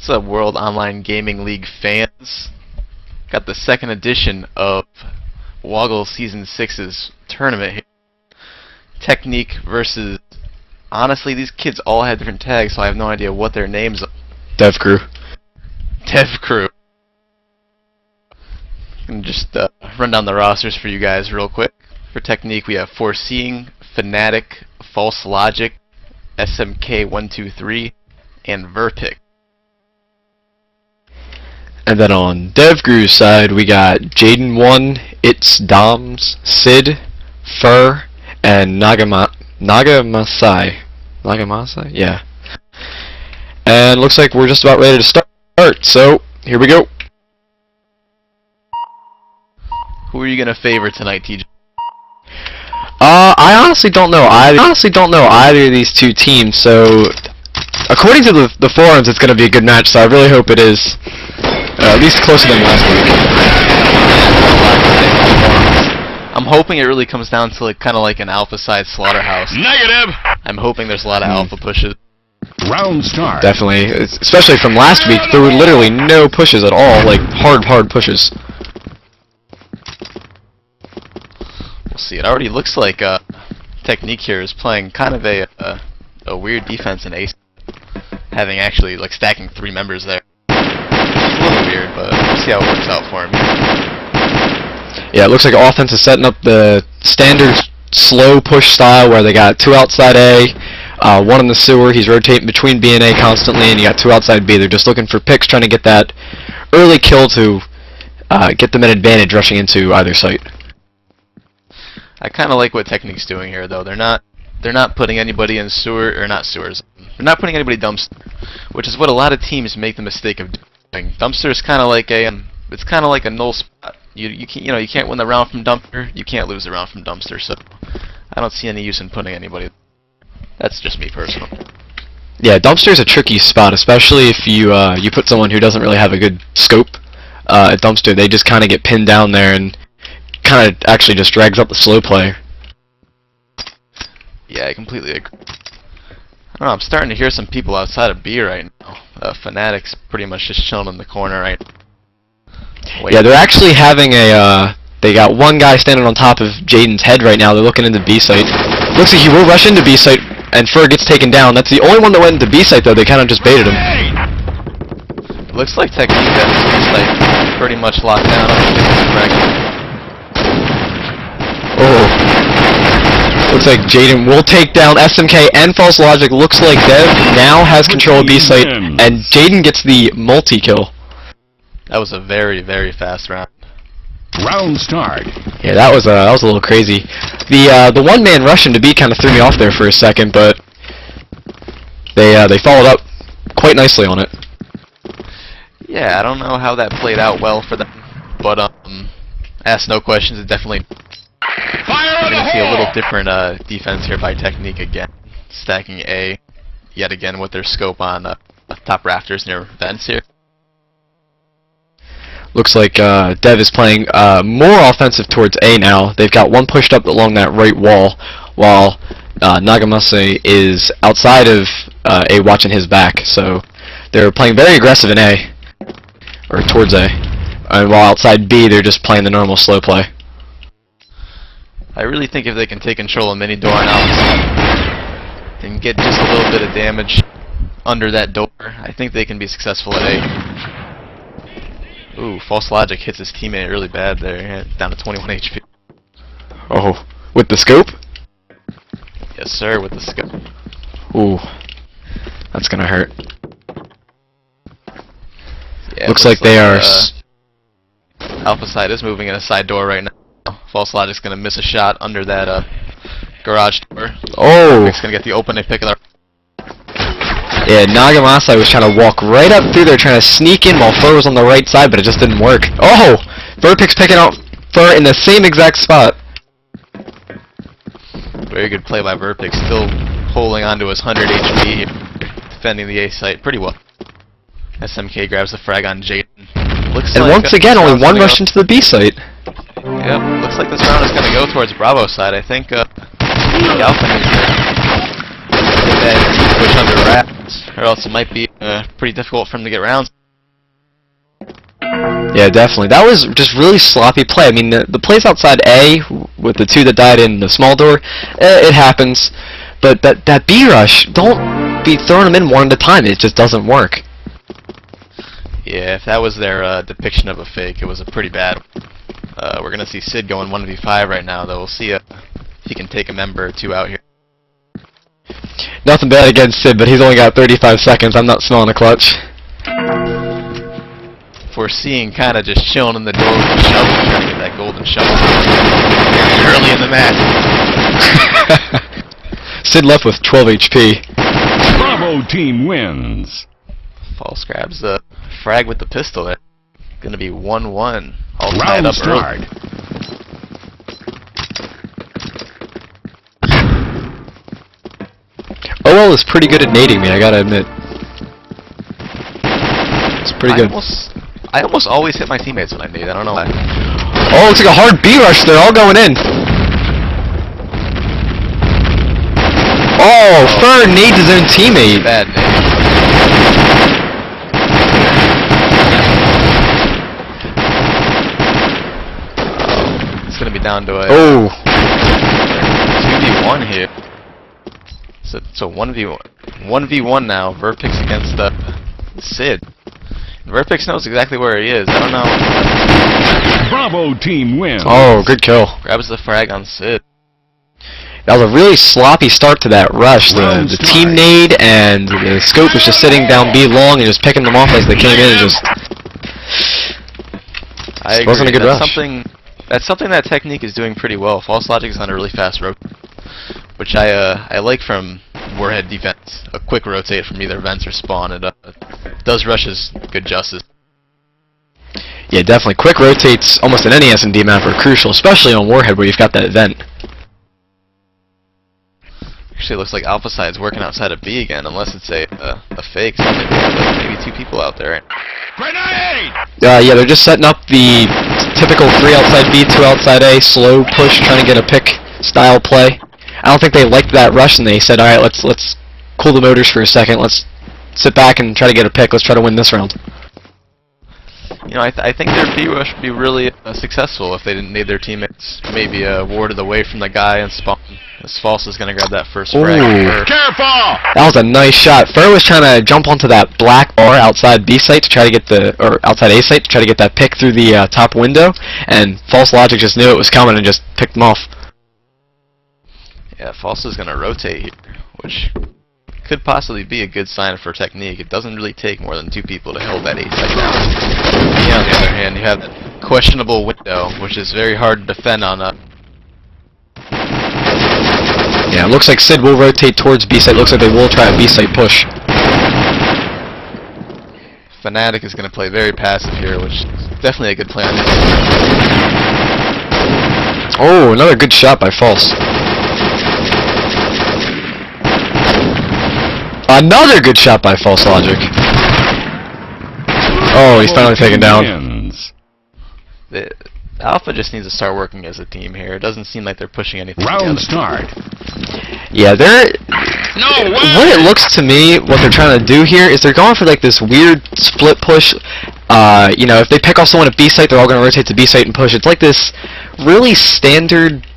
What's up, World Online Gaming League fans? Got the second edition of WOGL Season 6's tournament here. TeKneek versus... Honestly, these kids all had different tags, so I have no idea what their names are. DevGru. DevGru. I'm just run down the rosters for you guys real quick. For TeKneek, we have Foreseeing, Fnatic, False Logic, SMK123, and Verpic. And then on DevGru's side, we got Jaden1, It's Doms, Sid, Fur, and Nagamasai. Nagamasai? Yeah. And looks like we're just about ready to start, so here we go. Who are you gonna favor tonight, TJ? I honestly don't know either of these two teams, so according to the forums, it's gonna be a good match, so I really hope it is. At least closer than last week. I'm hoping it really comes down to kind of like an alpha-side slaughterhouse. Negative! I'm hoping there's a lot of alpha pushes. Round start. Definitely, especially from last week, there were literally no pushes at all, like hard pushes. We'll see. It already looks like TeKneek here is playing kind of a weird defense in ace, having actually like stacking 3 members there. A little weird, but we'll see how it works out for him. Yeah, it looks like offense is setting up the standard slow push style where they got 2 outside A, 1 in the sewer. He's rotating between B and A constantly, and you got 2 outside B. They're just looking for picks, trying to get that early kill to get them an advantage rushing into either site. I kind of like what TeKneek's doing here, though. They're not putting anybody in sewer or not sewers. They're not putting anybody dumpster, which is what a lot of teams make the mistake of doing. Dumpster is kind of like a it's kind of like a null spot. You can't win the round from dumpster. You can't lose the round from dumpster. So I don't see any use in putting anybody. That's just me personally. Yeah, dumpster is a tricky spot, especially if you put someone who doesn't really have a good scope at dumpster. They just kind of get pinned down there and kind of actually just drags up the slow play. Yeah, I completely agree. I don't know, I'm starting to hear some people outside of B right now. Fnatic's pretty much just chilling in the corner right now. Yeah, they're actually having they got one guy standing on top of Jaden's head right now. They're looking into B site. Looks like he will rush into B site, and Fur gets taken down. That's the only one that went into B site, though. They kind of just baited him. Looks like TeKneek has B site pretty much locked down. Oh. Looks like Jaden will take down SMK and False Logic. Looks like Dev now has control of B site, and Jaden gets the multi-kill. That was a very, very fast round. Round start. Yeah, that was a little crazy. The one-man rush into B kind of threw me off there for a second, but they followed up quite nicely on it. Yeah, I don't know how that played out well for them, but ask no questions. It definitely. We're going to see a little different defense here by TeKneek again. Stacking A yet again with their scope on top rafters near vents here. Looks like Dev is playing more offensive towards A now. They've got one pushed up along that right wall, while Nagamase is outside of A watching his back. So they're playing very aggressive in A, or towards A. And while outside B, they're just playing the normal slow play. I really think if they can take control of mini door now and get just a little bit of damage under that door, I think they can be successful at A. Ooh, False Logic hits his teammate really bad there, down to 21 HP. Oh, with the scope? Yes, sir, with the scope. Ooh, that's gonna hurt. Yeah, looks like they are. Alpha side is moving in a side door right now. False Logic's gonna miss a shot under that garage door. Oh! He's gonna get the opening pick of the. Yeah, Nagamasai was trying to walk right up through there, trying to sneak in while Fur was on the right side, but it just didn't work. Oh! Verpic's picking out Fur in the same exact spot. Very good play by Verpic, still holding on to his 100 HP, defending the A site pretty well. SMK grabs the frag on Jaden. And once again, only one rush into the B site. Yep, looks like this round is going to go towards Bravo side. I think Galpin is going to push under wraps. or else it might be pretty difficult for him to get rounds. Yeah, definitely. That was just really sloppy play. I mean, the plays outside A, with the 2 that died in the small door, it happens. But that B rush, don't be throwing them in one at a time. It just doesn't work. Yeah, if that was their depiction of a fake, it was a pretty bad one. We're going to see Sid going 1v5 right now, though. We'll see if he can take a member or 2 out here. Nothing bad against Sid, but he's only got 35 seconds. I'm not smelling a clutch. Foreseeing kind of just chilling in the door with the shovel, trying to get that golden shovel early in the match. Sid left with 12 HP. Bravo team wins. False grabs the frag with the pistol there. Gonna be 1-1. All tied Round up start. early. OL is pretty good at nading me, I gotta admit. It's pretty good. I almost always hit my teammates when I nade. I don't know why. Oh, looks like a hard B rush. They're all going in. Oh, Fur nades his own teammate. Bad nade. It's gonna be down to a 2v1 here. So 1v1 now. Verpix against Sid. Verpix knows exactly where he is. I don't know. Bravo team wins. Oh, good kill. Grabs the frag on Sid. That was a really sloppy start to that rush. The team nade and the scope was just sitting down B long and just picking them off as they came in and just... I agree. Wasn't a good rush. That's something that TeKneek is doing pretty well. False Logic is on a really fast rotate, which I like from Warhead defense. A quick rotate from either vents or spawn. It does rushes good justice. Yeah, definitely. Quick rotates almost in any S&D map are crucial, especially on Warhead where you've got that vent. Actually, it looks like Alpha Side's working outside of B again, unless it's a fake. So maybe they have like maybe 2 people out there. Grenade! Yeah, they're just setting up the typical 3 outside B, 2 outside A, slow push, trying to get a pick style play. I don't think they liked that rush, and they said, all right, let's cool the motors for a second. Let's sit back and try to get a pick. Let's try to win this round. You know, I think their B rush would be really successful if they didn't need their teammates maybe warded away from the guy and spawn. This False is gonna grab that first frag. Careful! That was a nice shot. Fur was trying to jump onto that black bar outside B site to try to get outside A site to try to get that pick through the top window, and False Logic just knew it was coming and just picked them off. Yeah, False is gonna rotate here, which could possibly be a good sign for TeKneek. It doesn't really take more than 2 people to hold that A site down. Yeah, on the other hand, you have that questionable window, which is very hard to defend on Yeah, it looks like Sid will rotate towards B site. Looks like they will try a B site push. Fnatic is going to play very passive here, which is definitely a good plan. Oh, another good shot by False. Another good shot by False Logic. Oh, he's finally taken down. The Alpha just needs to start working as a team here. It doesn't seem like they're pushing anything Round together. start. Yeah, what it looks to me, what they're trying to do here is they're going for like this weird split push. You know, if they pick off someone at B site, they're all going to rotate to B site and push. It's like this really standard,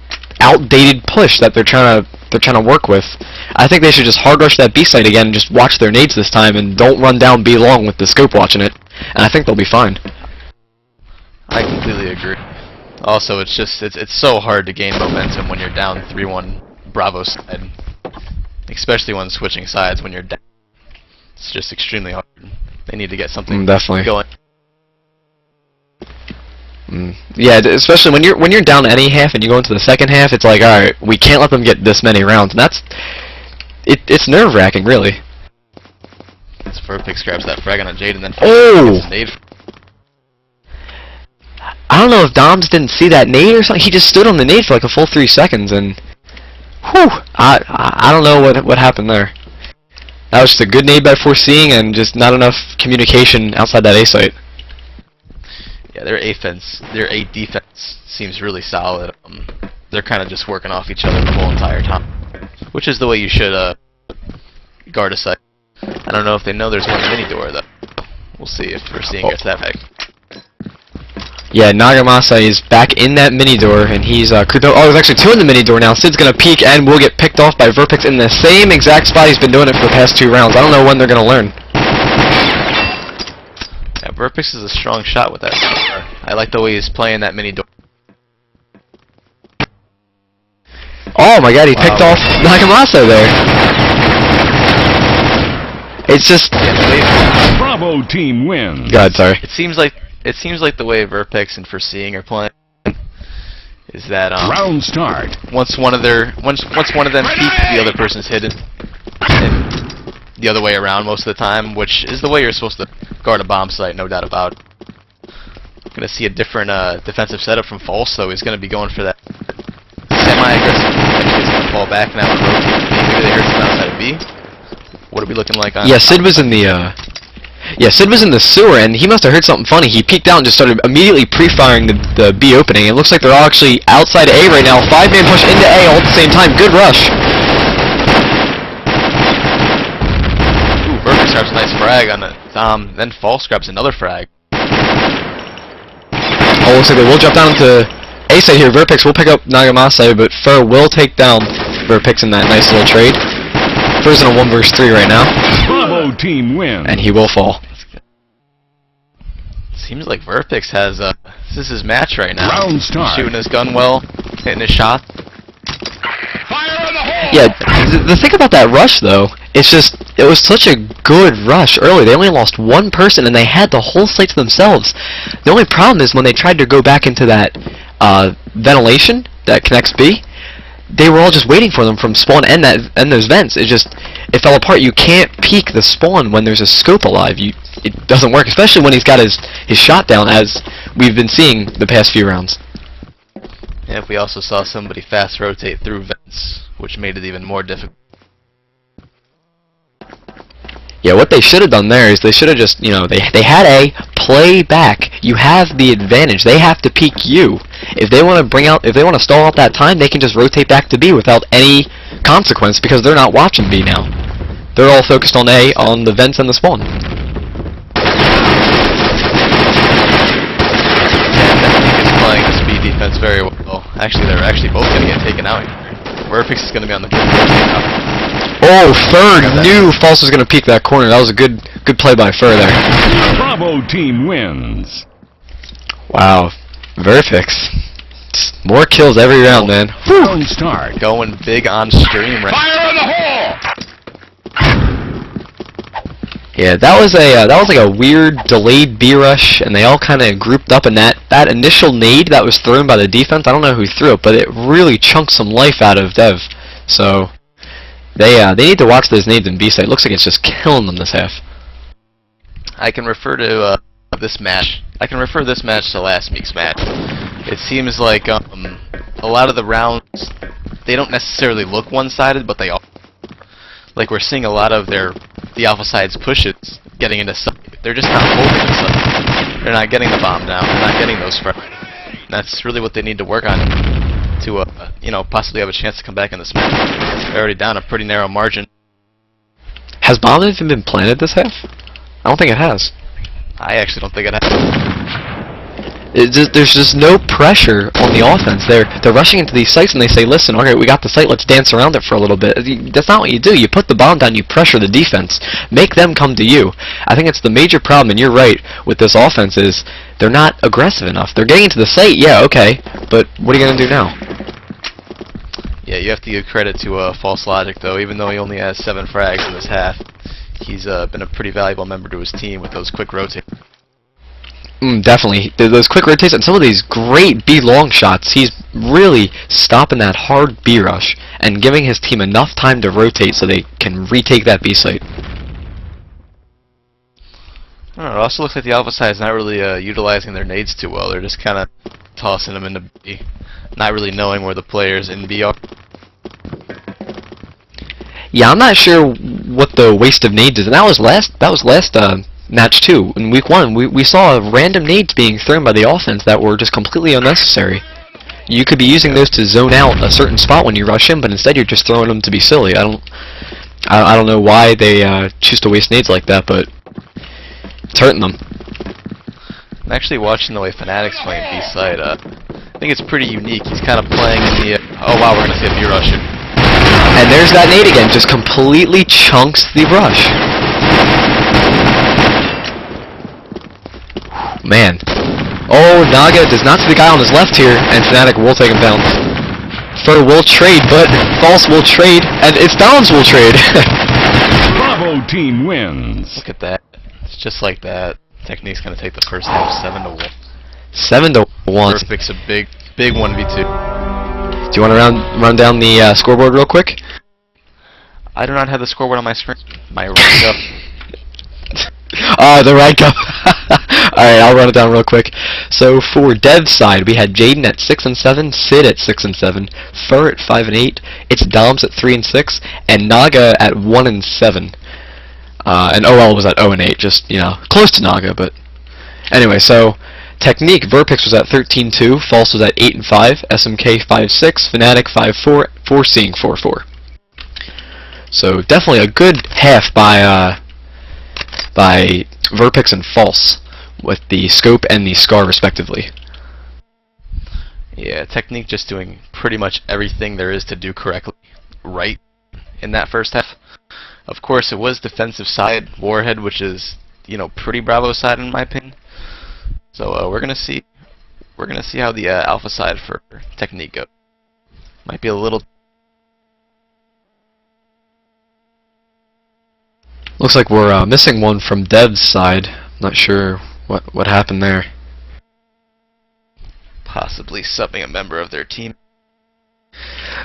outdated push that they're trying to work with. I think they should just hard rush that B site again and just watch their nades this time and don't run down B long with the scope watching it. And I think they'll be fine. I completely agree. Also, it's so hard to gain momentum when you're down 3-1 Bravo side, especially when switching sides when you're down. It's just extremely hard. They need to get something definitely going. Yeah, especially when you're down any half and you go into the second half, it's like, all right, we can't let them get this many rounds, and it's nerve-wracking, really. As Verpix grabs that frag on a Jade and then nade. I don't know if Doms didn't see that nade or something. He just stood on the nade for like a full 3 seconds, and whew, I don't know what happened there. That was just a good nade by foreseeing and just not enough communication outside that A site. Yeah, their A defense seems really solid. They're kind of just working off each other the whole entire time, which is the way you should guard a site. I don't know if they know there's one mini door though. We'll see if we're seeing us that back. Yeah, Nagamasa is back in that mini door, and he's creeped out. Oh, there's actually two in the mini door now. Sid's gonna peek and will get picked off by Verpix in the same exact spot he's been doing it for the past 2 rounds. I don't know when they're gonna learn. Yeah, Verpix is a strong shot with that. I like the way he's playing that mini door. Oh my god, he picked off Nagamasa there. It's just... Bravo team wins. God, sorry. It seems like the way Verpix and Foreseeing are playing is that Round start. once one of them peeks, the other person's hidden, and the other way around most of the time, which is the way you're supposed to guard a bomb site, no doubt about it. Gonna see a different defensive setup from False, though. He's gonna be going for that semi-aggressive. He's gonna fall back now and rotate. Maybe they heard some outside of B. What are we looking like on? Yeah, Sid was in the Sid was in the sewer, and he must have heard something funny. He peeked out and just started immediately pre-firing the B opening. It looks like they're all actually outside A right now. 5-man push into A all at the same time. Good rush. Ooh, Verpix grabs a nice frag on it. Then False grabs another frag. Oh, looks like they will drop down to A side here. Verpix will pick up Nagamasa, but Fur will take down Verpix in that nice little trade. Fur's in a 1 vs 3 right now. Bravo team wins. And he will fall. Seems like Verpix has this is his match right now. Round start. Shooting his gun well, hitting his shot. Fire in the hole. Yeah, the thing about that rush, though, it's just, it was such a good rush early. They only lost 1 person, and they had the whole site to themselves. The only problem is when they tried to go back into that ventilation that connects B, they were all just waiting for them from spawn and those vents. It fell apart. You can't peek the spawn when there's a scope alive. It doesn't work, especially when he's got his shot down, as we've been seeing the past few rounds. Yeah, we also saw somebody fast rotate through vents, which made it even more difficult. Yeah, what they should have done there is they should have just, they had A, play back. You have the advantage. They have to peek you. If they want to stall out that time, they can just rotate back to B without any consequence because they're not watching B now. They're all focused on A, on the vents and the spawn. Yeah, TeKneek is playing the speed defense very well. Actually, they're both going to get taken out here. Verpix is going to be on the takeout. Oh, Fur knew False was going to peek that corner. That was a good play by Fur there. Bravo team wins. Wow, Verpix. Just more kills every round, man. Round start. Going big on stream right now. Fire in the hole. Yeah, that was like a weird delayed B rush, and they all kind of grouped up. And that initial nade that was thrown by the defense, I don't know who threw it, but it really chunked some life out of Dev. So they need to watch those nades in B side. Looks like it's just killing them this half. I can refer to this match. I can refer this match to last week's match. It seems like a lot of the rounds, they don't necessarily look one-sided, but they are. Like we're seeing a lot of the alpha side's pushes getting into site. They're just not holding the site. They're not getting the bomb down. They're not getting those frags. That's really what they need to work on to possibly have a chance to come back in this match. They're already down a pretty narrow margin. Has bomb even been planted this half? I don't think it has. I actually don't think it has. There's just no pressure on the offense. They're rushing into these sites and they say, listen, alright, we got the site, let's dance around it for a little bit. That's not what you do. You put the bomb down, you pressure the defense. Make them come to you. I think it's the major problem, and you're right, with this offense is they're not aggressive enough. They're getting into the site, yeah, okay, but what are you going to do now? Yeah, you have to give credit to False Logic, though. Even though he only has 7 frags in this half, he's been a pretty valuable member to his team with those quick rotates. Definitely. Those quick rotates and some of these great B long shots, he's really stopping that hard B rush and giving his team enough time to rotate so they can retake that B site. I don't know, it also looks like the alpha side is not really utilizing their nades too well. They're just kind of tossing them into B, not really knowing where the players in B are. Yeah, I'm not sure what the waste of nades is, and that was last match too. In week 1, we saw random nades being thrown by the offense that were just completely unnecessary. You could be using those to zone out a certain spot when you rush in, but instead you're just throwing them to be silly. I I don't know why they choose to waste nades like that, but it's hurting them. I'm actually watching the way Fnatic's playing B side. I think it's pretty unique. He's kind of playing in the. Oh wow, we're gonna see a B rush. And there's that nade again, just completely chunks the rush. Man. Oh, Naga does not see the guy on his left here, and Fnatic will take him down. Fur will trade, but False will trade, and it's Doms will trade. Bravo team wins. Look at that. It's just like that. TeKneek's gonna take the first half 7-1. 7-1. Perfect's a big 1v2. Do you want to run down the scoreboard real quick? I do not have the scoreboard on my screen. My right up. The right up. Alright, I'll run it down real quick. So for Dev's side, we had Jaden at 6-7, Sid at 6-7, Fur at 5-8, it's Doms at 3-6, and Naga at 1-7. And OL was at 0-8, just, you know, close to Naga, but anyway, so TeKneek, Verpix was at 13-2, False was at 8-5, SMK 5-6, Fnatic 5-4, Foreseeing 4-4. So definitely a good half by Verpix and False, with the scope and the scar respectively. Yeah, TeKneek just doing pretty much everything there is to do correctly right in that first half. Of course, it was defensive side Warhead, which is, you know, pretty Bravo side in my opinion. So we're gonna see how the Alpha side for TeKneek goes. Might be a little. Looks like we're missing one from Dev's side. Not sure what happened there. Possibly subbing a member of their team.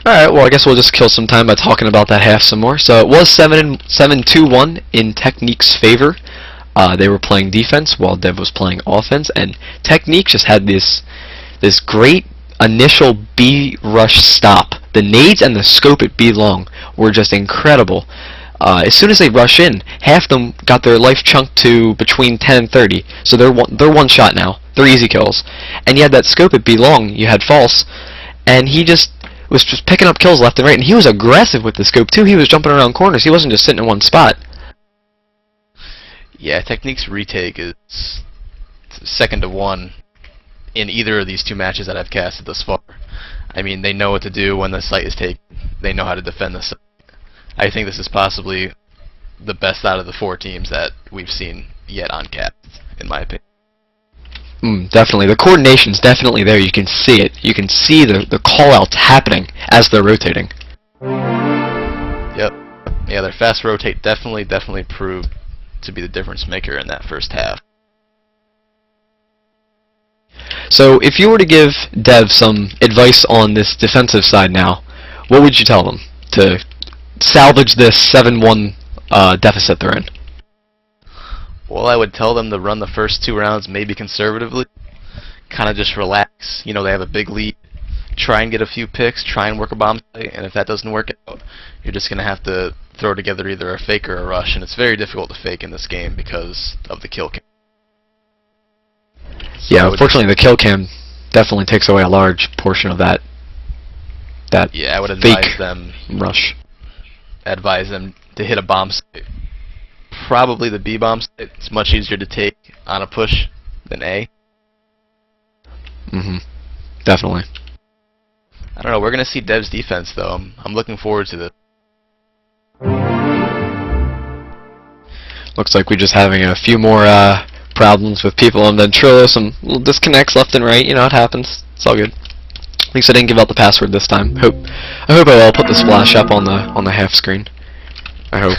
Alright, well I guess we'll just kill some time by talking about that half some more. So it was 7-2-1 in TeKneek's favor. They were playing defense while Dev was playing offense, and TeKneek just had this great initial B rush stop. The nades and the scope at B long were just incredible. As soon as they rush in, half them got their life chunked to between 10 and 30, so they're one shot now. They're easy kills. And you had that scope at B long, you had False, and he was just picking up kills left and right, and he was aggressive with the scope too. He was jumping around corners. He wasn't just sitting in one spot. Yeah, TeKneek's retake is 2-1 in either of these two matches that I've casted thus far. I mean, they know what to do when the site is taken. They know how to defend the site. I think this is possibly the best out of the 4 teams that we've seen yet on cast, in my opinion. Definitely. The coordination's definitely there. You can see it. You can see the call-outs happening as they're rotating. Yep. Yeah, their fast rotate definitely proved to be the difference maker in that first half. So if you were to give Dev some advice on this defensive side now, what would you tell them to salvage this 7-1 deficit they're in? Well, I would tell them to run the first 2 rounds maybe conservatively. Kind of just relax. You know, they have a big lead. Try and get a few picks, try and work a bomb site, and if that doesn't work out, you're just going to have to throw together either a fake or a rush, and it's very difficult to fake in this game because of the kill cam. So yeah, unfortunately the kill cam definitely takes away a large portion of that yeah, I would fake advise them rush. Advise them to hit a bomb site. Probably the B bomb site. It's much easier to take on a push than A. Definitely. I don't know, we're going to see Dev's defense though. I'm looking forward to this. Looks like we're just having a few more problems with people on Ventrilo, some little disconnects left and right. You know, it happens. It's all good. At least I didn't give out the password this time. I hope I will put the splash up on the half screen. I hope.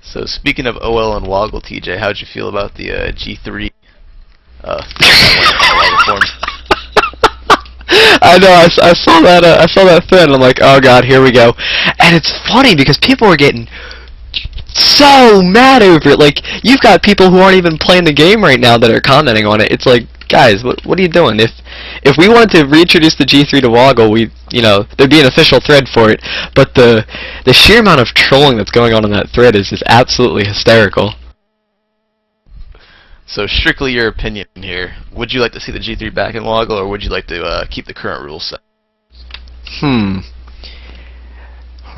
So speaking of OL and WOGL, TJ, how'd you feel about the G3 I know, I saw that thread and I'm like, oh god, here we go. And it's funny because people are getting so mad over it. Like, you've got people who aren't even playing the game right now that are commenting on it. It's like, guys, what are you doing? If we wanted to reintroduce the G3 to WOGL, there'd be an official thread for it. But the sheer amount of trolling that's going on in that thread is just absolutely hysterical. So strictly your opinion here. Would you like to see the G3 back in WOGL, or would you like to keep the current rules set?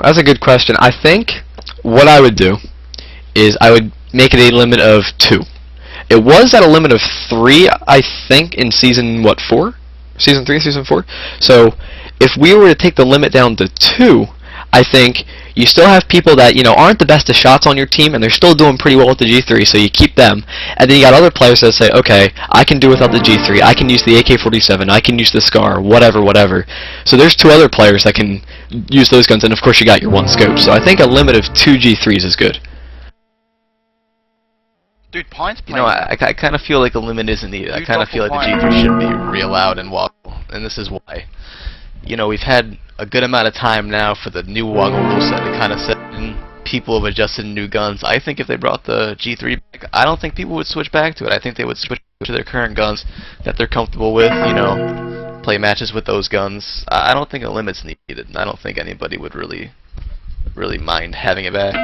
that's a good question. I think what I would do is I would make it a limit of 2. It was at a limit of 3, I think, in season, what, 4? Season 3, season 4? So, if we were to take the limit down to 2, I think you still have people that, aren't the best of shots on your team, and they're still doing pretty well with the G3, so you keep them. And then you got other players that say, okay, I can do without the G3, I can use the AK-47, I can use the SCAR, whatever. So there's 2 other players that can use those guns, and of course you got your 1 scope. So I think a limit of 2 G3s is good. Dude, Pine's You playing. know, I kind of feel like a limit isn't needed. I kind of feel like the G3 should be re-allowed in WOGL, and this is why. We've had a good amount of time now for the new WOGL rule set to kind of set in. People have adjusted new guns. I think if they brought the G3 back, I don't think people would switch back to it. I think they would switch to their current guns that they're comfortable with, play matches with those guns. I don't think a limit's needed. I don't think anybody would really mind having it back.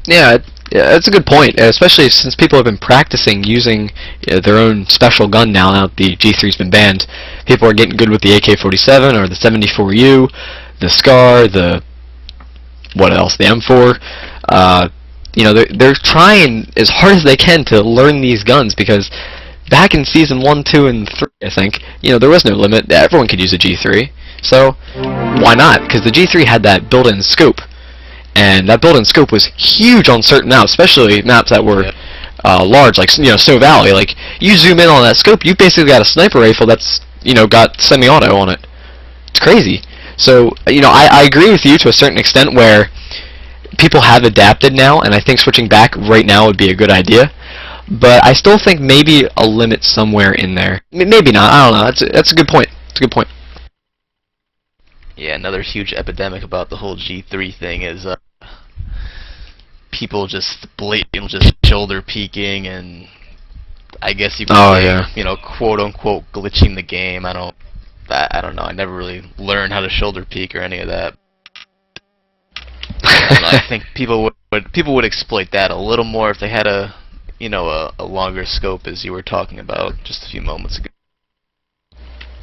Yeah, that's a good point, especially since people have been practicing using their own special gun now that the G3's been banned. People are getting good with the AK-47 or the 74U, the SCAR, the what else, the M4. They're trying as hard as they can to learn these guns because back in season 1, 2, and 3, I think, there was no limit. Everyone could use a G3. So why not? Because the G3 had that built-in scope. And that built-in scope was huge on certain maps, especially maps that were large, like Snow Valley. Like you zoom in on that scope, you basically got a sniper rifle that's got semi-auto on it. It's crazy. So I agree with you to a certain extent where people have adapted now, and I think switching back right now would be a good idea. But I still think maybe a limit somewhere in there. Maybe not. I don't know. That's a good point. It's a good point. Yeah, another huge epidemic about the whole G3 thing is people just blatantly just shoulder peeking, and I guess you could say, quote unquote glitching the game. I don't know. I never really learned how to shoulder peek or any of that. I don't know, I think people would exploit that a little more if they had a longer scope, as you were talking about just a few moments ago.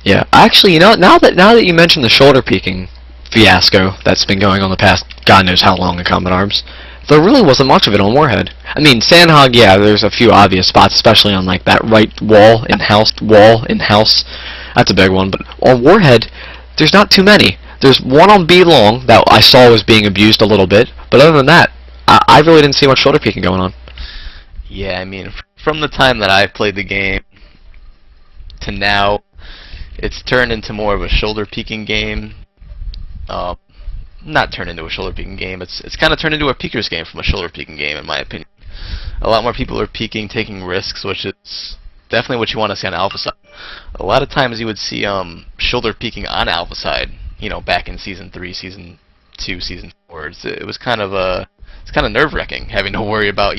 Yeah, actually, now that you mention the shoulder peeking fiasco that's been going on the past God knows how long in Combat Arms, there really wasn't much of it on Warhead. I mean, Sandhog, yeah, there's a few obvious spots, especially on like that right wall in house. That's a big one, but on Warhead, there's not too many. There's one on B long that I saw was being abused a little bit, but other than that, I really didn't see much shoulder peeking going on. Yeah, I mean, from the time that I've played the game to now, it's turned into more of a shoulder peeking game. Not turned into a shoulder peeking game. It's kind of turned into a peeker's game from a shoulder peeking game, in my opinion. A lot more people are peeking, taking risks, which is definitely what you want to see on Alpha side. A lot of times you would see shoulder peeking on Alpha side. Back in season 3, season 2, season 4. It was kind of it's kind of nerve-wracking having to worry about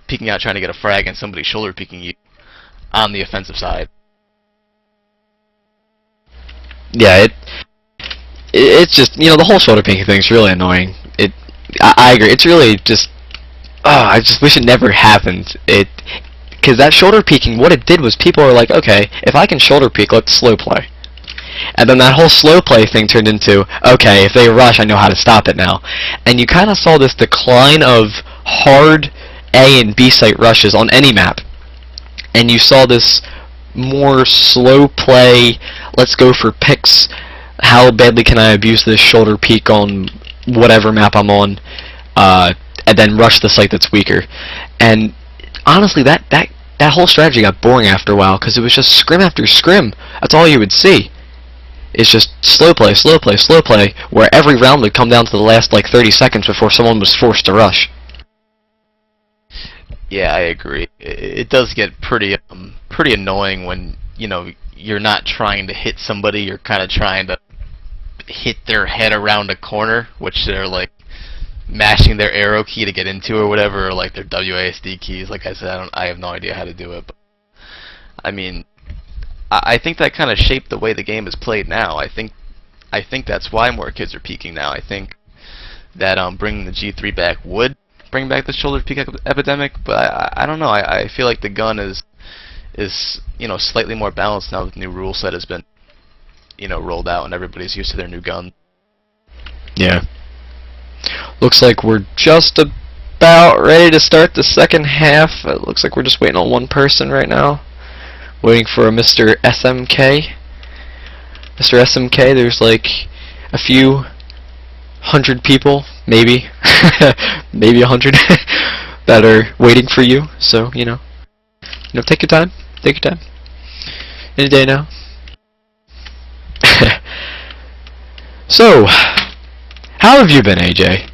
peeking out trying to get a frag and somebody shoulder peeking you on the offensive side. Yeah, it's just the whole shoulder peeking thing is really annoying. I agree. It's really just I just wish it never happened. Because that shoulder peeking, what it did was people were like, okay, if I can shoulder peek, let's slow play. And then that whole slow play thing turned into, okay, if they rush, I know how to stop it now. And you kind of saw this decline of hard A and B site rushes on any map. And you saw this more slow play, let's go for picks, how badly can I abuse this shoulder peek on whatever map I'm on, and then rush the site that's weaker. And honestly, that whole strategy got boring after a while, because it was just scrim after scrim. That's all you would see. It's just slow play, slow play, slow play, where every round would come down to the last like 30 seconds before someone was forced to rush. Yeah, I agree. It does get pretty annoying when you're not trying to hit somebody, you're kind of trying to hit their head around a corner, which they're like mashing their arrow key to get into or whatever, or like their WASD keys. Like I said, I have no idea how to do it, but I mean, I think that kind of shaped the way the game is played now. I think that's why more kids are peeking now. I think that bringing the G3 back would bring back the shoulder peek epidemic, but I don't know. I feel like the gun is slightly more balanced now that the new rule set has been rolled out and everybody's used to their new gun. Yeah. Looks like we're just about ready to start the second half. It looks like we're just waiting on one person right now. Waiting for a Mr. SMK. Mr. SMK, there's like a few hundred people, maybe, maybe 100, that are waiting for you. So, take your time. Take your time. Any day now. So, how have you been, AJ?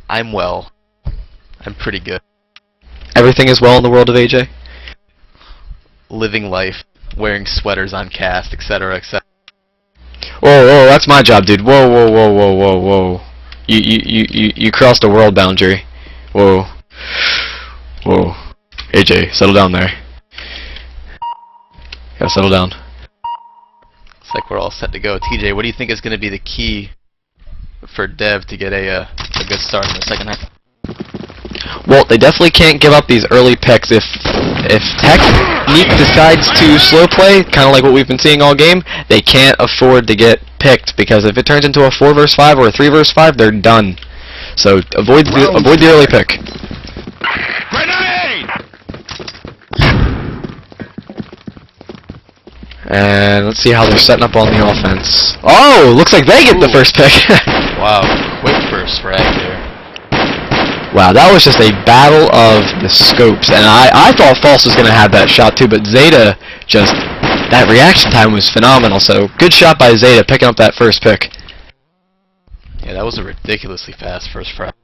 I'm well. I'm pretty good. Everything is well in the world of AJ? Living life, wearing sweaters on cast, etc., etc. Whoa, whoa, that's my job, dude. Whoa, whoa, whoa, whoa, whoa, whoa. You crossed a world boundary. Whoa. Whoa. AJ, settle down there. Gotta settle down. Looks like we're all set to go. TJ, what do you think is going to be the key for Dev to get a good start in the second half? Well, they definitely can't give up these early picks. If TeKneek decides to slow play, kind of like what we've been seeing all game, they can't afford to get picked, because if it turns into a 4 versus 5 or a 3 versus 5, they're done. So avoid the early pick. Grenade! And let's see how they're setting up on the offense. Oh, looks like they get the first pick. Wow, quick first frag there. Wow, that was just a battle of the scopes, and I thought False was going to have that shot too, but Zeta that reaction time was phenomenal, so good shot by Zeta picking up that first pick. Yeah, that was a ridiculously fast first frag.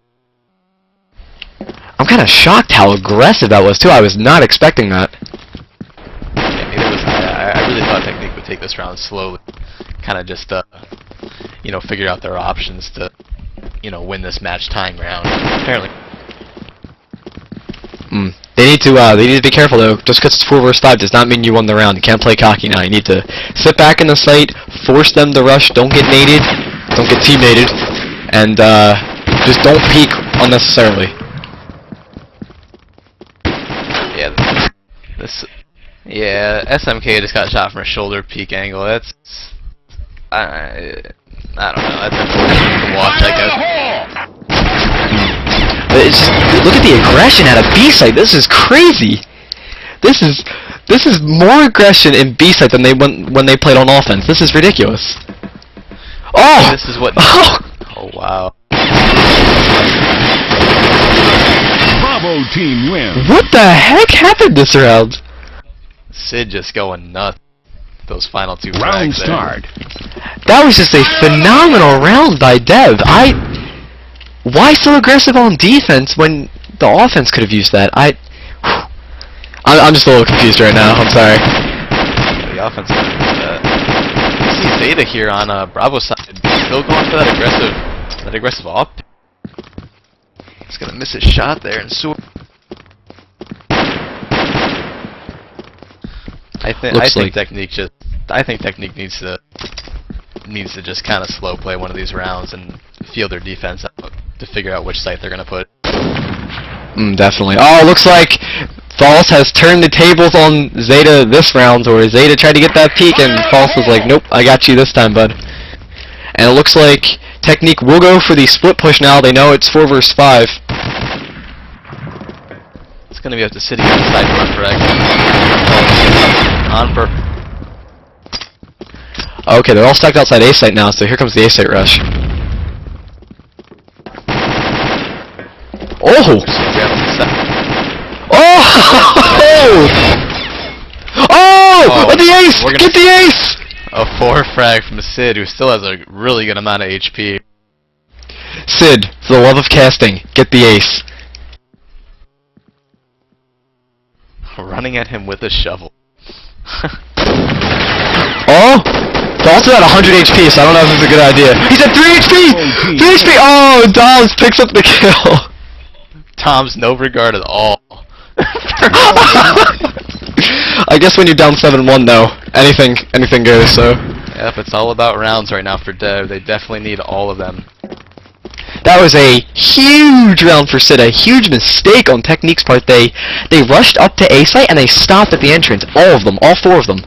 I'm kind of shocked how aggressive that was too. I was not expecting that. Yeah, neither was I. I really thought TeKneek would take this round slowly, kind of just figure out their options to win this match tying round. Apparently. They need to be careful though. Just because it's 4 versus 5 does not mean you won the round. You can't play cocky now. You need to sit back in the site, force them to rush, don't get naded, don't get teammated, and just don't peek unnecessarily. Yeah, SMK just got shot from a shoulder peek angle. That's I don't know. That's important to watch, I guess. But it's just, look at the aggression at a B site. This is crazy. This is more aggression in B site than when they played on offense. This is ridiculous. Oh! This is what. Oh wow. Bravo team wins. What the heck happened this round? Sid just going nuts. Those final 2 Round frags start. That was just a phenomenal round by Dev. Why so aggressive on defense when the offense could have used that? I'm just a little confused right now. I'm sorry. Yeah, the offense could have used that. You see Zeta here on Bravo side, still going for that aggressive off. He's gonna miss his shot there, and so I think TeKneek needs to just kind of slow play one of these rounds and feel their defense out to figure out which site they're gonna put. Definitely. Oh, looks like False has turned the tables on Zeta this round, or Zeta tried to get that peek, and False was like, nope, I got you this time, bud. And it looks like TeKneek will go for the split push now. They know it's 4 versus 5. It's gonna be up to City on the side front frag. On purpose. Okay, they're all stacked outside A site now, so here comes the A site rush. Oh! Oh! The ace! Get the ace! A 4 frag from Sid, who still has a really good amount of HP. Sid, for the love of casting, get the ace. Running at him with a shovel. Oh! False is at 100 HP, so I don't know if this is a good idea. He's at 3 HP! 3 HP! Oh, Dobbs picks up the kill. Tom's no regard at all. I guess when you're down 7-1 though, anything goes, so. Yep, it's all about rounds right now for Dev. They definitely need all of them. That was a huge round for Sid, a huge mistake on TeKneek's part. They rushed up to A site and they stopped at the entrance. All of them, all 4 of them.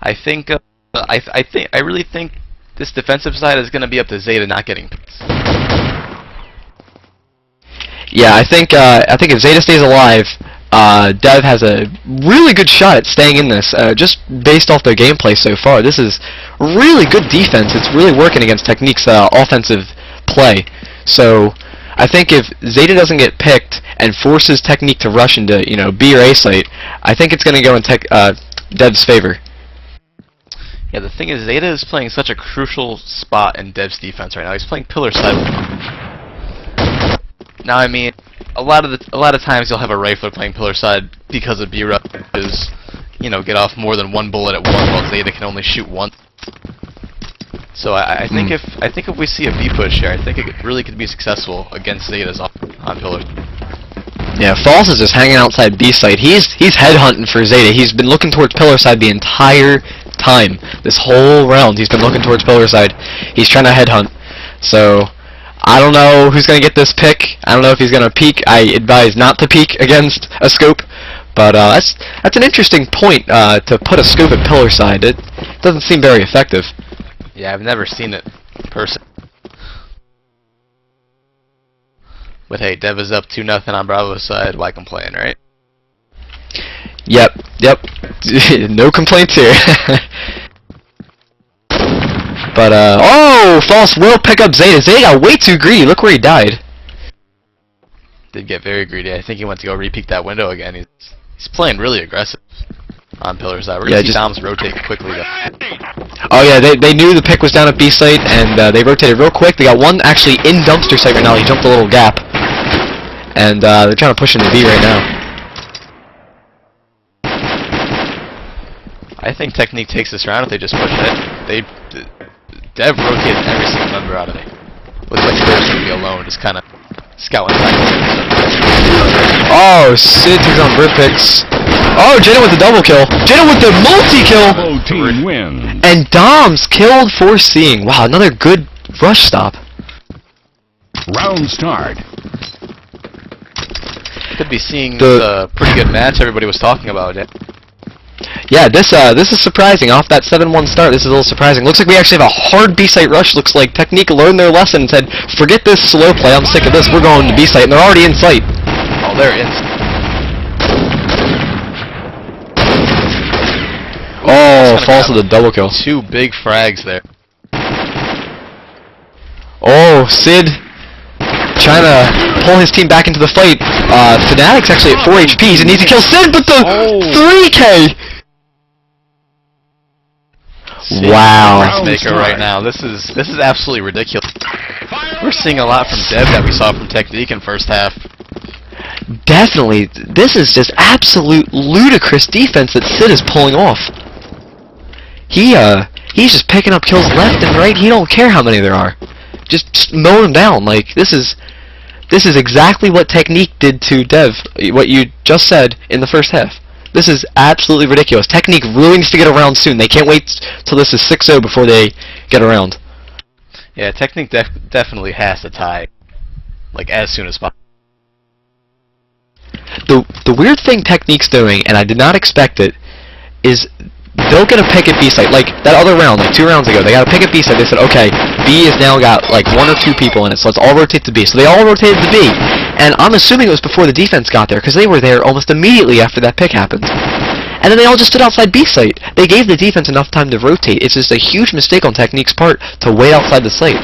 I think I really think this defensive side is going to be up to Zeta not getting picks. Yeah, I think if Zeta stays alive, Dev has a really good shot at staying in this. Just based off their gameplay so far, this is really good defense. It's really working against TeKneek's offensive play. So I think if Zeta doesn't get picked and forces TeKneek to rush into B or A site, I think it's going to go in Dev's favor. Yeah, the thing is, Zeta is playing such a crucial spot in Dev's defense right now. He's playing pillar side. Now, I mean, a lot of times you'll have a rifler playing pillar side because of B rushes, get off more than one bullet at once, while Zeta can only shoot once. So I think if we see a B push here, I think it really could be successful against Zeta's on pillar. Yeah, False is just hanging outside B site. He's headhunting for Zeta. He's been looking towards pillar side the entire time. This whole round, he's been looking towards pillar side. He's trying to headhunt. So I don't know who's going to get this pick. I don't know if he's going to peek. I advise not to peek against a scope. But that's an interesting point to put a scope at pillar side. It doesn't seem very effective. Yeah, I've never seen it in person. But hey, Dev is up 2-0 on Bravo's side. Why complain, right? Yep. No complaints here. But oh, False will pick up Zeta. Zeta got way too greedy. Look where he died. Did get very greedy. I think he went to go re-peek that window again. He's playing really aggressive on pillar side. We're gonna see Doms rotate quickly though. Oh yeah, they knew the pick was down at B site, and they rotated real quick. They got one actually in dumpster site right now. He jumped a little gap, and they're trying to push into B right now. I think TeKneek takes this round if they just push it. Dev rotated every single member out of it. Looks like Dev should be alone, just kind of scouting. Oh, Sid takes on Brit picks. Oh, Jenna with the double kill. Jenna with the multi-kill. Bravo team wins. And Doms killed for seeing. Wow, another good rush stop. Round start. Could be seeing the pretty good match everybody was talking about it. Yeah, this is surprising. Off that 7-1 start, this is a little surprising. Looks like we actually have a hard B-site rush. Looks like TeKneek learned their lesson and said, forget this slow play, I'm sick of this, we're going to B-site, and they're already in sight. Oh, they're in. Oh, False with a double kill. Two big frags there. Oh, Sid trying to pull his team back into the fight. Fnatic's actually at 4 HP, so needs to kill Sid, but the 3K! Wow. Maker right now. This is absolutely ridiculous. We're seeing a lot from Dev that we saw from TeKneek in first half. Definitely. This is just absolute ludicrous defense that Sid is pulling off. He's just picking up kills left and right. He don't care how many there are. Just mow them down. Like this is exactly what TeKneek did to Dev. What you just said in the first half. This is absolutely ridiculous. TeKneek really needs to get around soon. They can't wait till this is 6-0 before they get around. Yeah, TeKneek definitely has to tie, like as soon as possible. The weird thing TeKneek's doing, and I did not expect it, is they'll get a pick at B site. Like that other round, like 2 rounds ago, they got a pick at B site. They said, okay, B has now got like 1 or 2 people in it, so let's all rotate to B. So they all rotated to B, and I'm assuming it was before the defense got there, because they were there almost immediately after that pick happened. And then they all just stood outside B site. They gave the defense enough time to rotate. It's just a huge mistake on TeKneek's part to wait outside the site.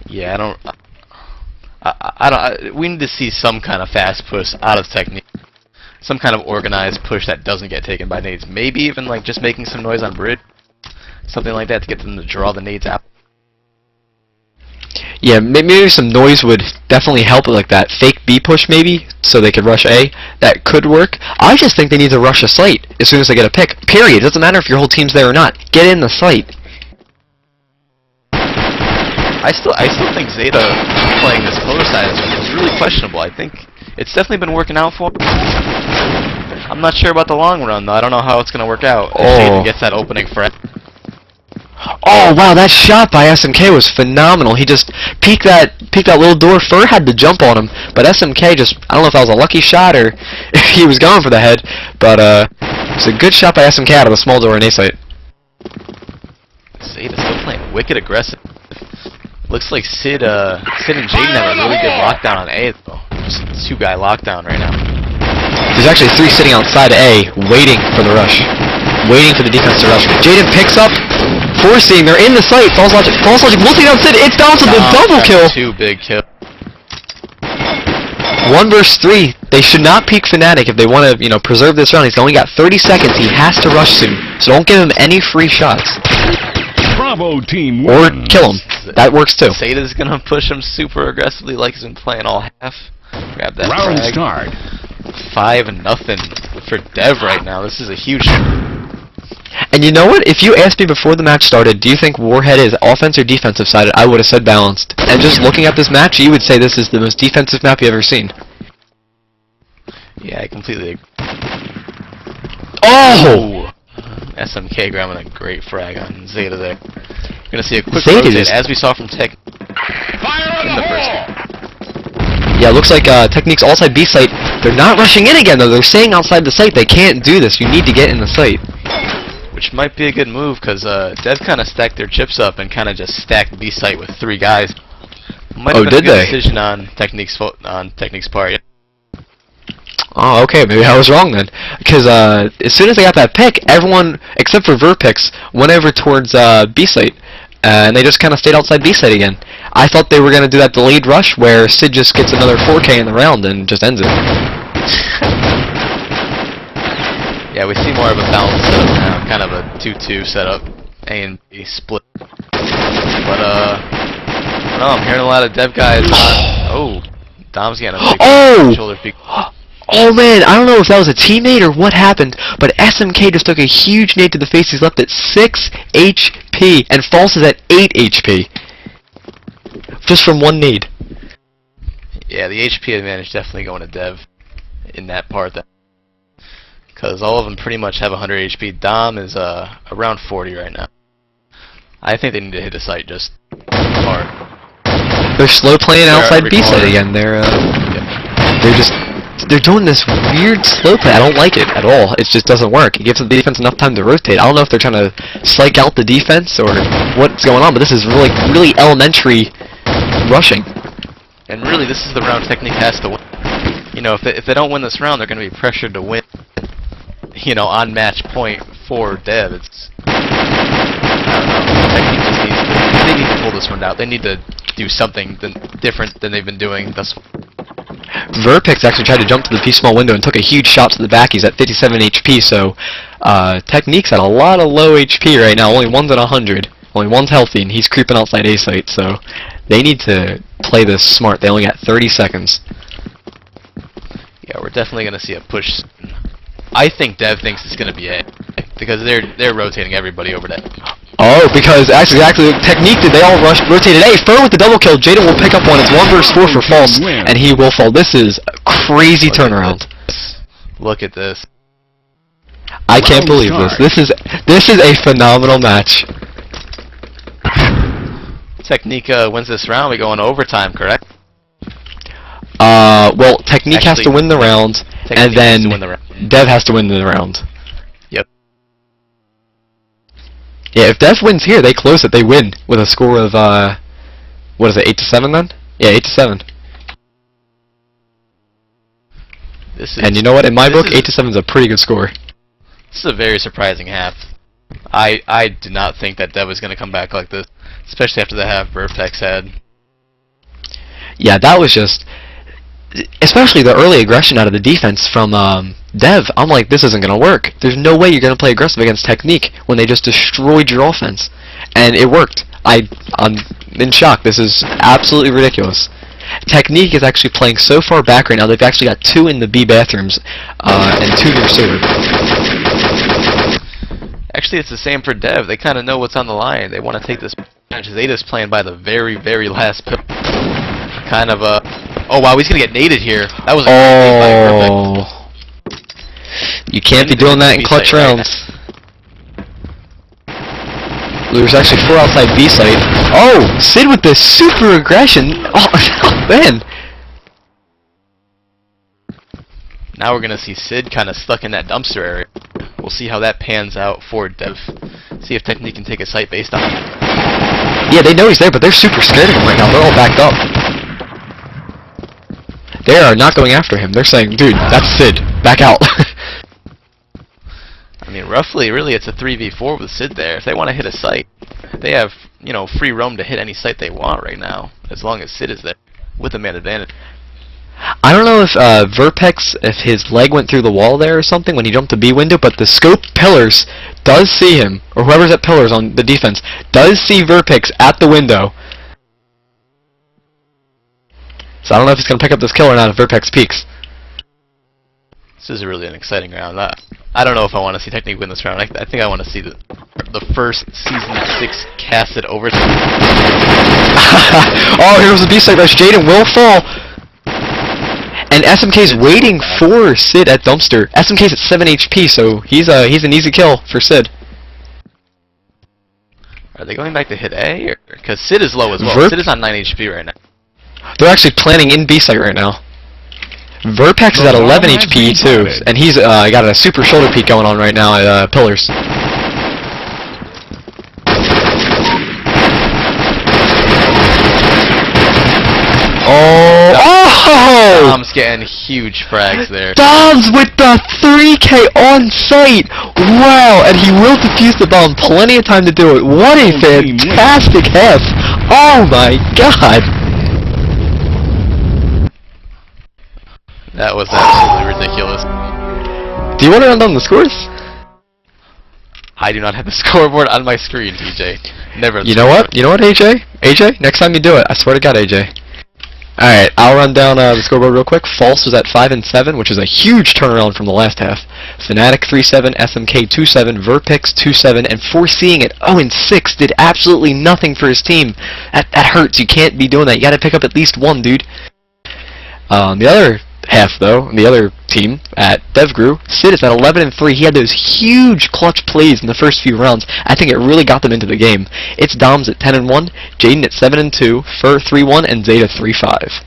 Yeah, we need to see some kind of fast push out of TeKneek. Some kind of organized push that doesn't get taken by nades. Maybe even like just making some noise on bridge. Something like that to get them to draw the nades out. Yeah, maybe some noise would definitely help, like that fake B push maybe, so they could rush A. That could work. I just think they need to rush a site as soon as they get a pick. Period. It doesn't matter if your whole team's there or not. Get in the site. I still think Zeta playing this pillar side is really questionable. I think it's definitely been working out for him. I'm not sure about the long run though. I don't know how it's gonna work out. If Zeta gets that opening for it. Oh wow, that shot by SMK was phenomenal. He just peeked that peeked that little door. Fur had to jump on him, but SMK just, I don't know if that was a lucky shot or if he was going for the head, but it's a good shot by SMK out of the small door in A site. Zeta's still playing wicked aggressive. Looks like Sid and Jaden have a really good lockdown on A, though. Just two-guy lockdown right now. There's actually 3 sitting outside A, waiting for the rush. Waiting for the defense to rush. Jaden picks up, forcing, they're in the site. False logic, looking down Sid, it's down to the double kill. 2 big kills. 1 versus 3. They should not peek Fnatic if they want to, preserve this round. He's only got 30 seconds. He has to rush soon. So don't give him any free shots. Bravo team Or wins. kill him. That works too. Zeta's gonna push him super aggressively like he's been playing all half. Grab that Round frag. start. 5-0 for Dev right now. This is a huge. And you know what? If you asked me before the match started, do you think Warhead is offense or defensive sided, I would have said balanced. And just looking at this match, you would say this is the most defensive map you've ever seen. Yeah, I completely agree. Oh! SMK grabbing a great frag on Zeta there. You're gonna see a quick Zeta rotate, just- as we saw from Tech Fire in the first game. Yeah, looks like TeKneek's outside B site. They're not rushing in again, though. They're staying outside the site. They can't do this. You need to get in the site. Which might be a good move, because Dev kind of stacked their chips up and kind of just stacked B site with 3 guys. Might have been did a good they? decision on Technique's part. Yeah. Oh, okay, maybe I was wrong then. Because as soon as they got that pick, everyone, except for Verpix, went over towards B site. And they just kind of stayed outside B site again. I thought they were going to do that delayed rush where Sid just gets another 4K in the round and just ends it. Yeah, we see more of a balanced setup now, kind of a 2-2 setup, A and B split. But no, I'm hearing a lot of Dev guys. Oh, Dom's getting a big shoulder peek. Oh man, I don't know if that was a teammate or what happened, but SMK just took a huge nade to the face. He's left at 6 HP, and False is at 8 HP. Just from 1 nade. Yeah, the HP advantage definitely going to Dev in that part. Because all of them pretty much have 100 HP. Dom is around 40 right now. I think they need to hit a site just hard. They're slow playing outside B side hard. again. They're doing this weird slow play. I don't like it at all. It just doesn't work. It gives the defense enough time to rotate. I don't know if they're trying to psych out the defense or what's going on, but this is really elementary rushing. And really, this is the round Technique has to win. If they don't win this round, they're going to be pressured to win. On match point for Dev. It's I don't know. Technique just they need to pull this one out. They need to do something different than they've been doing thus far. Verpix actually tried to jump to the P small window and took a huge shot to the back. He's at 57 HP, so Technique's at a lot of low HP right now. Only one's at 100. Only one's healthy, and he's creeping outside A site, so they need to play this smart. They only got 30 seconds. Yeah, we're definitely going to see a push soon. I think Dev thinks it's going to be A, because they're rotating everybody over to A. Oh, because actually Technique did. They all rotated A. Fur with the double kill. Jaden will pick up one. It's 1 versus 4 for False, and he will fall. This is a crazy turnaround. Look at this. I can't believe this. This is a phenomenal match. Technique wins this round. We go into overtime, correct? Well, Technique has to Actually, win the round, Technique and has then to win the round. Dev has to win the round. Yep. Yeah, if Dev wins here, they close it. They win with a score of what is it, 8-7 then? Yeah, 8-7. And you know what? In my book, 8-7 is a pretty good score. This is a very surprising half. I did not think that Dev was going to come back like this, especially after the half Vertex had. Yeah, that was just, especially the early aggression out of the defense from Dev. I'm like, this isn't going to work. There's no way you're going to play aggressive against Technique when they just destroyed your offense. And it worked. I'm in shock. This is absolutely ridiculous. Technique is actually playing so far back right now. They've actually got 2 in the B bathrooms and 2 near sewer. Actually, it's the same for Dev. They kind of know what's on the line. They want to take this match. Zeta's playing by the very, very last pill. Kind of oh wow, he's gonna get naded here. That was a you can't be doing that in clutch rounds. There's actually 4 outside B site. Oh, Sid with the super aggression. Oh, man. Now we're gonna see Sid kind of stuck in that dumpster area. We'll see how that pans out for Dev. See if TeKneek can take a site based on it. Yeah, they know he's there, but they're super scared of him right now. They're all backed up. They are not going after him. They're saying, dude, that's Sid. Back out. I mean, roughly, really, it's a 3v4 with Sid there. If they want to hit a site, they have, you know, free roam to hit any site they want right now, as long as Sid is there with a man advantage. I don't know if Verpex, if his leg went through the wall there or something when he jumped the B window, but the scope pillars does see him, or whoever's at pillars on the defense, does see Verpex at the window. So I don't know if he's going to pick up this kill or not if Verpex peeks. This is really an exciting round. I don't know if I want to see TeKneek win this round. I think I want to see the first Season 6 casted overtime. Oh, here was the B-side rush. Jaden will fall. And SMK's waiting for Sid at dumpster. SMK's at 7 HP, so he's an easy kill for Sid. Are they going back to hit A? Because Sid is low as well. Sid is on 9 HP right now. They're actually planning in B site right now. Verpex is at 11 HP too, and he's got a super shoulder peek going on right now at pillars. Oh! Dom's getting huge frags there. Dom's with the 3K on site! Wow, and he will defuse the bomb. Plenty of time to do it. What a fantastic half! Oh my god! That was absolutely ridiculous. Do you want to run down the scores? I do not have the scoreboard on my screen, TJ. Never. You know what? You know what, AJ? AJ, next time you do it, I swear to God, AJ. Alright, I'll run down the scoreboard real quick. False was at 5 and 7, which is a huge turnaround from the last half. Fnatic 3-7, SMK 2-7, Verpex 2-7, and Foreseeing at 0 and 6 did absolutely nothing for his team. That hurts. You can't be doing that. You gotta pick up at least one, dude. The other half, though, the other team at DevGru, Sid is at 11 and 3. He had those huge clutch plays in the first few rounds. I think it really got them into the game. It's Dom's at 10 and 1, Jaden at 7 and 2, Fur 3-1, and Zeta 3-5.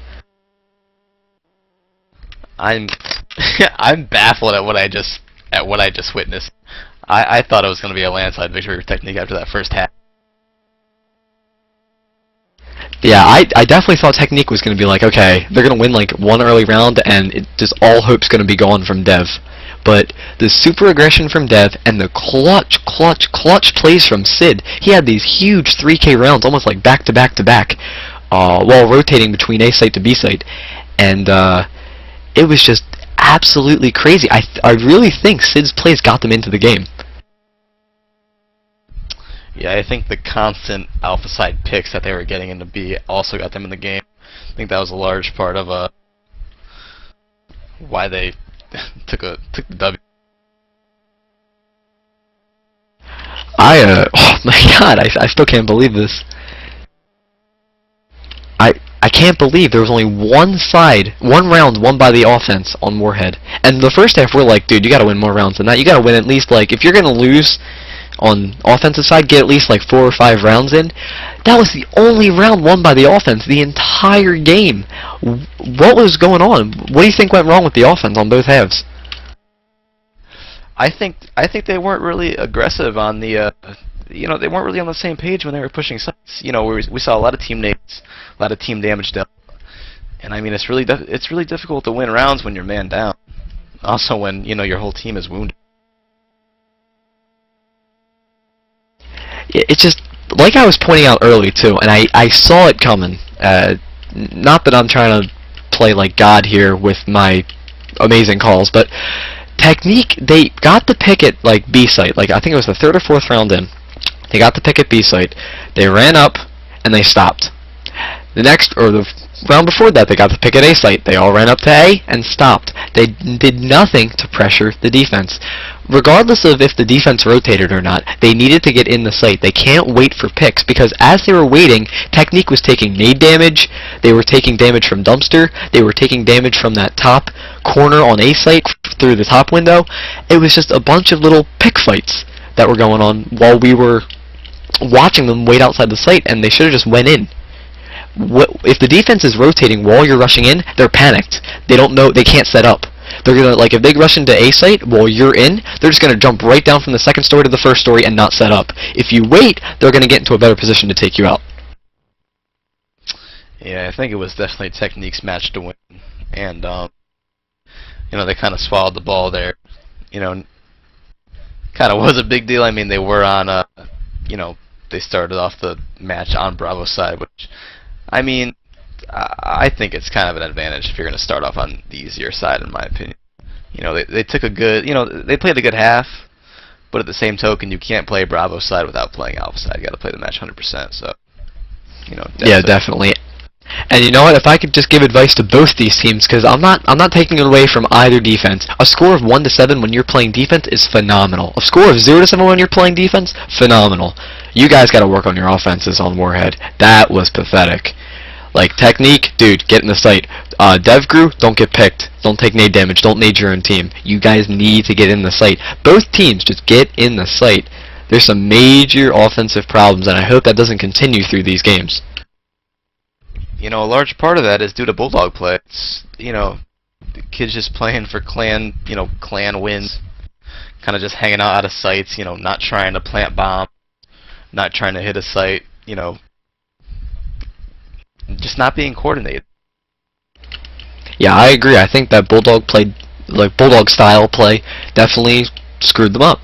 I'm baffled at what I just witnessed. I thought it was going to be a landslide victory for TeKneek after that first half. Yeah, I definitely thought TeKneek was going to be like, okay, they're going to win like one early round and just all hope's going to be gone from Dev. But the super aggression from Dev and the clutch plays from Sid, he had these huge 3K rounds almost like back to back to back while rotating between A site to B site. And it was just absolutely crazy. I really think Sid's plays got them into the game. Yeah, I think the constant alpha side picks that they were getting into B also got them in the game. I think that was a large part of why they took the W. Oh my god, I still can't believe this. I can't believe there was only one round won by the offense on Warhead. And the first half we're like, dude, you gotta win more rounds than that. You gotta win at least, like, if you're gonna lose on offensive side, get at least like 4 or 5 rounds in. That was the only round won by the offense the entire game. What was going on? What do you think went wrong with the offense on both halves? I think they weren't really aggressive on the they weren't really on the same page when they were pushing sites. You know, we saw a lot of team nades, a lot of team damage dealt. And I mean, it's really difficult to win rounds when you're man down. Also when, your whole team is wounded. It's just, like I was pointing out early too, and I saw it coming. Not that I'm trying to play like God here with my amazing calls, but TeKneek, they got the pick at like B site. Like I think it was the 3rd or 4th round in. They got the pick at B site. They ran up and they stopped. The next, or the round before that, they got the pick at A site. They all ran up to A and stopped. They did nothing to pressure the defense. Regardless of if the defense rotated or not, they needed to get in the site. They can't wait for picks, because as they were waiting, TeKneek was taking nade damage, they were taking damage from dumpster, they were taking damage from that top corner on A site through the top window. It was just a bunch of little pick fights that were going on while we were watching them wait outside the site, and they should have just went in. If the defense is rotating while you're rushing in, they're panicked. They don't know, they can't set up. They're gonna, like, if they rush into A site while you're in, they're just gonna jump right down from the second story to the first story and not set up. If you wait, they're gonna get into a better position to take you out. Yeah, I think it was definitely TeKneek's match to win, and you know, they kind of swallowed the ball there. You know, kind of was a big deal. I mean, they were on you know, they started off the match on Bravo's side, which, I mean, I think it's kind of an advantage if you're going to start off on the easier side, in my opinion. You know, they took a good, you know, they played a good half, but at the same token, you can't play Bravo's side without playing Alpha side. You got to play the match 100%. So, you know, yeah, definitely. And you know what? If I could just give advice to both these teams, because I'm not taking it away from either defense. A score of 1-7 when you're playing defense is phenomenal. A score of 0-7 when you're playing defense, phenomenal. You guys got to work on your offenses on Warhead. That was pathetic. Like, TeKneek, dude, get in the site. DevGru, don't get picked. Don't take nade damage. Don't nade your own team. You guys need to get in the site. Both teams, just get in the site. There's some major offensive problems, and I hope that doesn't continue through these games. You know, a large part of that is due to Bulldog play. It's, you know, the kids just playing for clan, you know, clan wins. Kind of just hanging out of sites, you know, not trying to plant bomb, not trying to hit a site, you know, just not being coordinated. Yeah, I agree. I think that Bulldog played, like, Bulldog style play definitely screwed them up.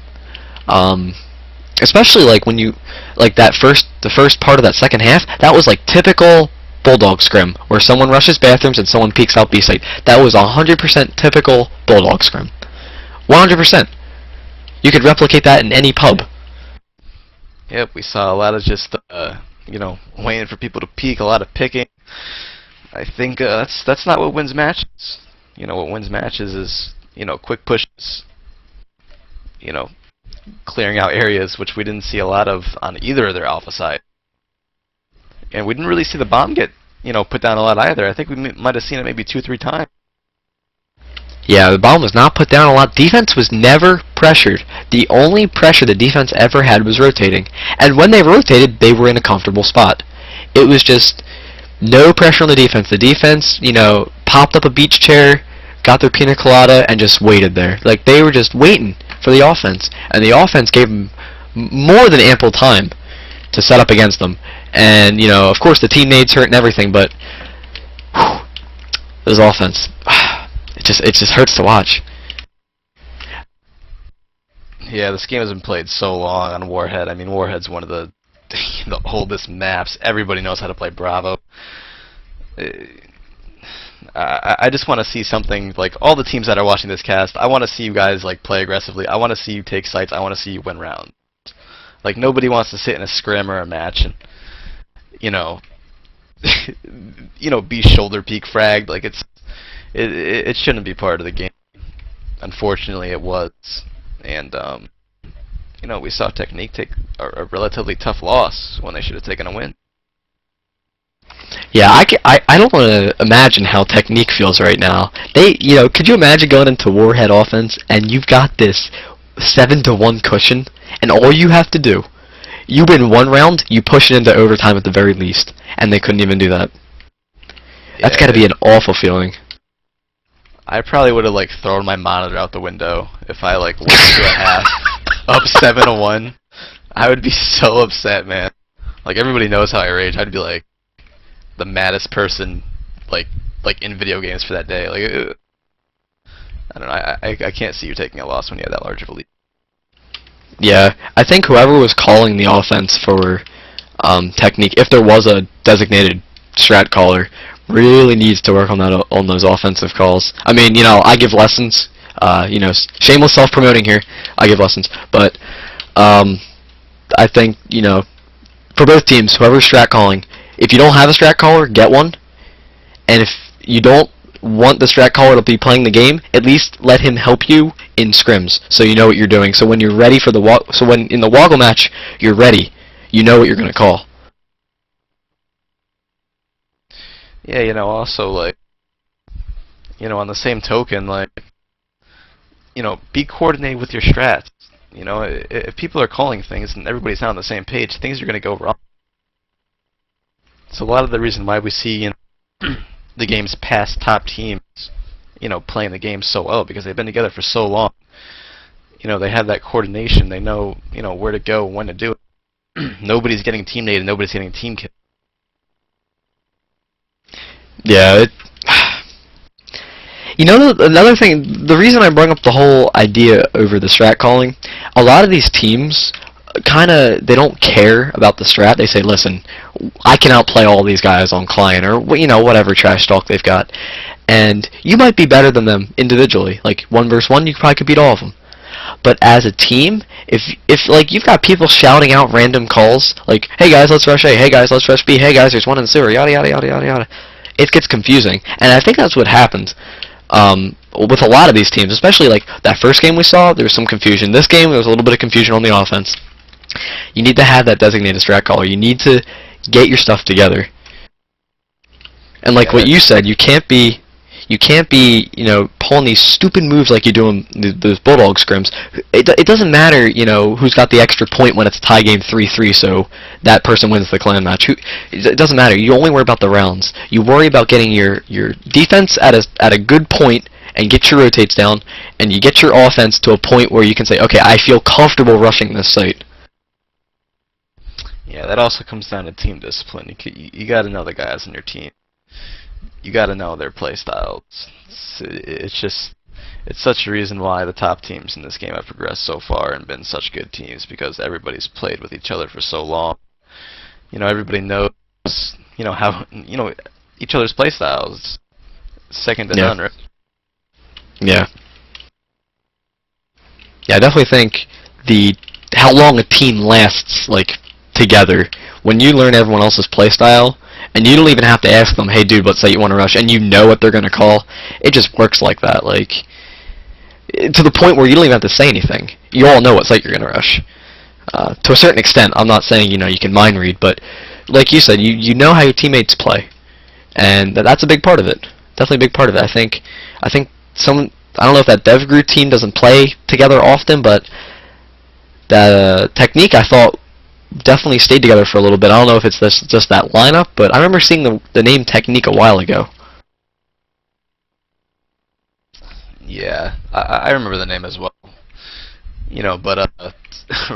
Especially like when you, like, the first part of that second half, that was like typical Bulldog scrim, where someone rushes bathrooms and someone peeks out B site. That was 100% typical Bulldog scrim. 100%. You could replicate that in any pub. Yep, we saw a lot of just, you know, waiting for people to peek, a lot of picking. I think that's not what wins matches. You know, what wins matches is, you know, quick pushes, you know, clearing out areas, which we didn't see a lot of on either of their alpha side. And we didn't really see the bomb get, you know, put down a lot either. I think we might have seen it maybe 2-3 times. Yeah, the bomb was not put down a lot. Defense was never pressured. The only pressure the defense ever had was rotating. And when they rotated, they were in a comfortable spot. It was just no pressure on the defense. The defense, you know, popped up a beach chair, got their pina colada, and just waited there. Like, they were just waiting for the offense. And the offense gave them more than ample time to set up against them. And, you know, of course the team nades hurt and everything, but whew, this offense, it just hurts to watch. Yeah, this game has been played so long on Warhead. I mean, Warhead's one of the oldest maps. Everybody knows how to play Bravo. I just want to see something, like, all the teams that are watching this cast, I want to see you guys, like, play aggressively. I want to see you take sites. I want to see you win rounds. Like, nobody wants to sit in a scrim or a match and, you know, be shoulder peek fragged. Like, it shouldn't be part of the game. Unfortunately, it was, and you know, we saw TeKneek take a relatively tough loss when they should have taken a win. Yeah, I don't want to imagine how TeKneek feels right now. You know, could you imagine going into Warhead offense and you've got this 7-1 cushion, and all you have to do, you win one round, you push it into overtime at the very least, and they couldn't even do that. That's got to be an awful feeling. I probably would have, like, thrown my monitor out the window if I, like, went into a half up 7-1. I would be so upset, man. Like, everybody knows how I rage. I'd be like the maddest person, like in video games for that day. Like, I don't know. I can't see you taking a loss when you have that large of a lead. Yeah, I think whoever was calling the offense for TeKneek, if there was a designated strat caller, really needs to work on that, on those offensive calls. I mean, you know, I give lessons. You know, shameless self-promoting here. I give lessons, but I think, you know, for both teams, whoever's strat calling, if you don't have a strat caller, get one. And if you don't want the strat caller to be playing the game, at least let him help you in scrims, so you know what you're doing. So when you're ready for when in the WOGL match, you're ready. You know what you're gonna call. Yeah, you know, also, like, you know, on the same token, like, you know, be coordinated with your strats. You know, if people are calling things and everybody's not on the same page, things are going to go wrong. So a lot of the reason why we see, you know, the game's past top teams, you know, playing the game so well, because they've been together for so long. You know, they have that coordination. They know, you know, where to go, when to do it. Nobody's getting teammated, nobody's getting team killed. Yeah, you know, another thing, the reason I brought up the whole idea over the strat calling, a lot of these teams they don't care about the strat. They say, listen, I can outplay all these guys on client, or, you know, whatever trash talk they've got. And you might be better than them individually. Like, 1 versus 1, you probably could beat all of them. But as a team, if like you've got people shouting out random calls, like, hey guys, let's rush A, hey guys, let's rush B, hey guys, there's one in the sewer, yada yada yada yada yada. It gets confusing, and I think that's what happened with a lot of these teams, especially like that first game we saw. There was some confusion. This game, there was a little bit of confusion on the offense. You need to have that designated strat caller. You need to get your stuff together. And like what you said, you can't be, you know, pulling these stupid moves like you do in those Bulldog scrims. It doesn't matter, you know, who's got the extra point when it's a tie game 3-3, so that person wins the clan match. It doesn't matter. You only worry about the rounds. You worry about getting your defense at a good point and get your rotates down, and you get your offense to a point where you can say, okay, I feel comfortable rushing this site. Yeah, that also comes down to team discipline. You got to know the guys on your team. You got to know their play styles. It's such a reason why the top teams in this game have progressed so far and been such good teams, because everybody's played with each other for so long. You know, everybody knows, you know, how, you know, each other's play styles. Second to none, right? Yeah. Yeah, I definitely think how long a team lasts, like, together, when you learn everyone else's play style, and you don't even have to ask them, hey dude, let's say you want to rush, and you know what they're going to call. It just works like that, like, to the point where you don't even have to say anything. You all know what site you're going to rush. To a certain extent, I'm not saying, you know, you can mind read, but like you said, you know how your teammates play, and that's a big part of it. Definitely a big part of it. I think I don't know if that DevGru team doesn't play together often, but the TeKneek, I thought, definitely stayed together for a little bit. I don't know if it's just that lineup, but I remember seeing the name TeKneek a while ago. Yeah, I remember the name as well. You know, but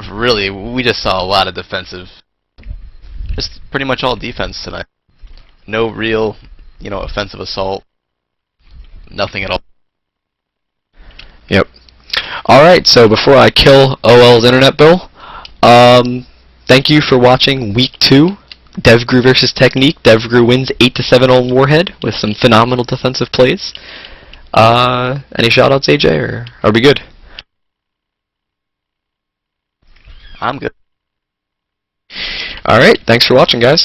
really, we just saw a lot of defensive, just pretty much all defense tonight. No real, you know, offensive assault. Nothing at all. Yep. Alright, so before I kill OL's internet bill, thank you for watching Week 2, DevGru versus TeKneek. DevGru wins 8-7 on Warhead with some phenomenal defensive plays. Any shoutouts, AJ, or are we good? I'm good. Alright, thanks for watching, guys.